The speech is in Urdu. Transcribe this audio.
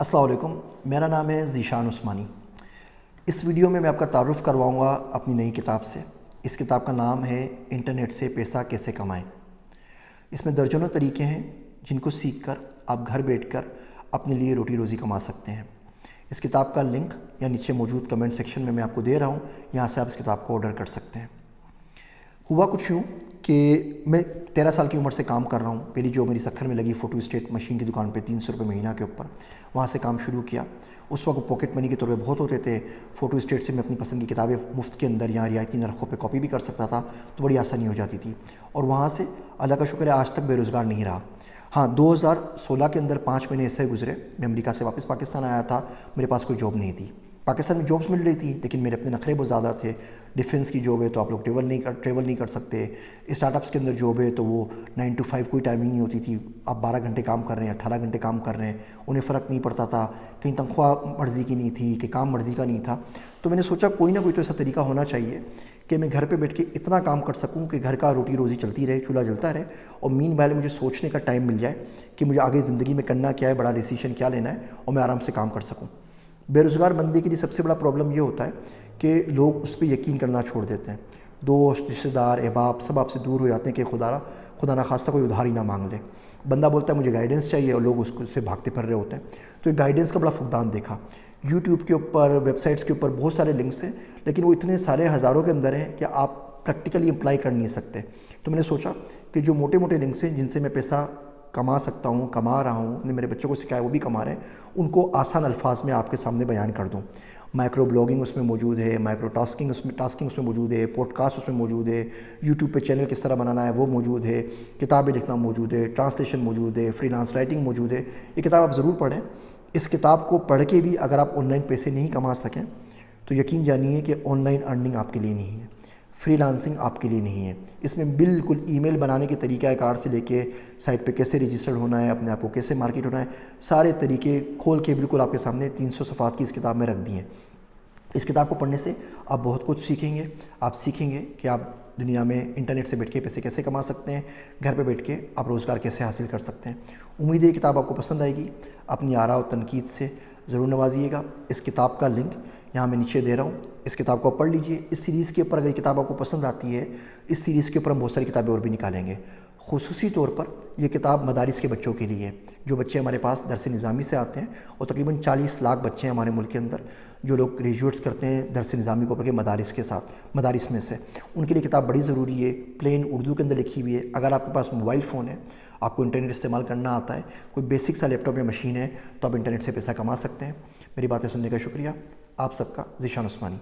السلام علیکم، میرا نام ہے ذیشان عثمانی۔ اس ویڈیو میں آپ کا تعارف کرواؤں گا اپنی نئی کتاب سے۔ اس کتاب کا نام ہے انٹرنیٹ سے پیسہ کیسے کمائیں۔ اس میں درجنوں طریقے ہیں جن کو سیکھ کر آپ گھر بیٹھ کر اپنے لیے روٹی روزی کما سکتے ہیں۔ اس کتاب کا لنک یا نیچے موجود کمنٹ سیکشن میں آپ کو دے رہا ہوں، یہاں سے آپ اس کتاب کو آرڈر کر سکتے ہیں۔ ہوا کچھ یوں کہ میں 13 سال کی عمر سے کام کر رہا ہوں۔ پہلی جو میری سکھر میں لگی فوٹو اسٹیٹ مشین کی دکان پہ 300 روپے مہینہ کے اوپر، وہاں سے کام شروع کیا۔ اس وقت پاکٹ منی کے طور پہ بہت ہوتے تھے۔ فوٹو اسٹیٹ سے میں اپنی پسند کی کتابیں مفت کے اندر یا رعایتی نرخوں پہ کاپی بھی کر سکتا تھا، تو بڑی آسانی ہو جاتی تھی۔ اور وہاں سے اللہ کا شکر ہے آج تک بے روزگار نہیں رہا۔ ہاں، 2016 کے اندر 5 مہینے ایسے گزرے، میں امریکہ سے واپس پاکستان آیا تھا، میرے پاس کوئی جاب نہیں تھی۔ پاکستان میں جابس مل رہی تھی لیکن میرے اپنے نخرے بہت زیادہ تھے۔ ڈیفنس کی جاب ہے تو آپ لوگ ٹریول نہیں کر سکتے۔ اسٹارٹ اپس کے اندر جاب ہے تو وہ 9 to 5 کوئی ٹائمنگ نہیں ہوتی تھی۔ آپ 12 گھنٹے کام کر رہے ہیں، 18 گھنٹے کام کر رہے ہیں، انہیں فرق نہیں پڑتا تھا۔ کہیں تنخواہ مرضی کی نہیں تھی کہ کام مرضی کا نہیں تھا۔ تو میں نے سوچا کوئی نہ کوئی تو ایسا طریقہ ہونا چاہیے کہ میں گھر پہ بیٹھ کے اتنا کام کر سکوں کہ گھر کا روٹی روزی چلتی رہے، چولہا جلتا رہے، اور مین وائل مجھے سوچنے کا ٹائم مل جائے کہ مجھے آگے زندگی میں کرنا کیا ہے، بڑا ڈیسیشن کیا لینا ہے، اور میں آرام سے کام کر سکوں۔ بے روزگار بندے کے لیے سب سے بڑا پرابلم یہ ہوتا ہے کہ لوگ اس پہ یقین کرنا چھوڑ دیتے ہیں۔ دوست، رشتہ دار، احباب سب آپ سے دور ہو جاتے ہیں کہ خدا نہ خواستہ کوئی ادھار ہی نہ مانگ لے۔ بندہ بولتا ہے مجھے گائیڈنس چاہیے، اور لوگ اس کو سے بھاگتے پھر رہے ہوتے ہیں۔ تو ایک گائیڈنس کا بڑا فقدان دیکھا۔ یوٹیوب کے اوپر، ویب سائٹس کے اوپر بہت سارے لنکس ہیں، لیکن وہ اتنے سارے ہزاروں کے اندر ہیں کہ آپ پریکٹیکلی اپلائی کر نہیں سکتے۔ تو میں نے سوچا کہ جو موٹے موٹے لنکس ہیں جن سے میں پیسہ کما سکتا ہوں، کما رہا ہوں، نے میرے بچوں کو سکھایا وہ بھی کما رہے ہیں، ان کو آسان الفاظ میں آپ کے سامنے بیان کر دوں۔ مائکرو بلاگنگ اس میں موجود ہے، مائکرو ٹاسکنگ اس میں موجود ہے، پوڈ کاسٹ اس میں موجود ہے، یوٹیوب پہ چینل کس طرح بنانا ہے وہ موجود ہے، کتابیں لکھنا موجود ہے، ٹرانسلیشن موجود ہے، فری لانس رائٹنگ موجود ہے۔ یہ کتاب آپ ضرور پڑھیں۔ اس کتاب کو پڑھ کے بھی اگر آپ آن لائن پیسے نہیں کما سکیں تو یقین جانیے کہ آن لائن ارننگ آپ کے لیے نہیں ہے، فری لانسنگ آپ کے لیے نہیں ہے۔ اس میں بالکل ای میل بنانے کے طریقہ کار سے لے کے سائٹ پہ کیسے رجسٹرڈ ہونا ہے، اپنے آپ کو کیسے مارکیٹ ہونا ہے، سارے طریقے کھول کے بالکل آپ کے سامنے 300 صفحات کی اس کتاب میں رکھ دی ہیں۔ اس کتاب کو پڑھنے سے آپ بہت کچھ سیکھیں گے۔ آپ سیکھیں گے کہ آپ دنیا میں انٹرنیٹ سے بیٹھ کے پیسے کیسے کما سکتے ہیں، گھر پہ بیٹھ کے آپ روزگار کیسے حاصل کر سکتے ہیں۔ امید ہے یہ کتاب آپ کو پسند آئے گی۔ اپنی آراء و تنقید سے ضرور نوازیے گا۔ اس کتاب کا لنک یہاں میں نیچے دے رہا ہوں، اس کتاب کو پڑھ لیجئے۔ اس سیریز کے اوپر اگر یہ کتاب آپ کو پسند آتی ہے، اس سیریز کے اوپر ہم بہت ساری کتابیں اور بھی نکالیں گے۔ خصوصی طور پر یہ کتاب مدارس کے بچوں کے لیے ہے، جو بچے ہمارے پاس درس نظامی سے آتے ہیں، اور تقریباً 40 لاکھ بچے ہیں ہمارے ملک کے اندر جو لوگ گریجویٹس کرتے ہیں درس نظامی کو پڑھ کے مدارس کے ساتھ، مدارس میں سے۔ ان کے لیے کتاب بڑی ضروری ہے، پلین اردو کے اندر لکھی ہوئی ہے۔ اگر آپ کے پاس موبائل فون ہے، آپ کو انٹرنیٹ استعمال کرنا آتا ہے، کوئی بیسک سا لیپ ٹاپ یا مشین ہے، تو آپ انٹرنیٹ سے پیسہ کما سکتے ہیں۔ میری باتیں سننے کا شکریہ۔ آپ سب کا ذیشان عثمانی۔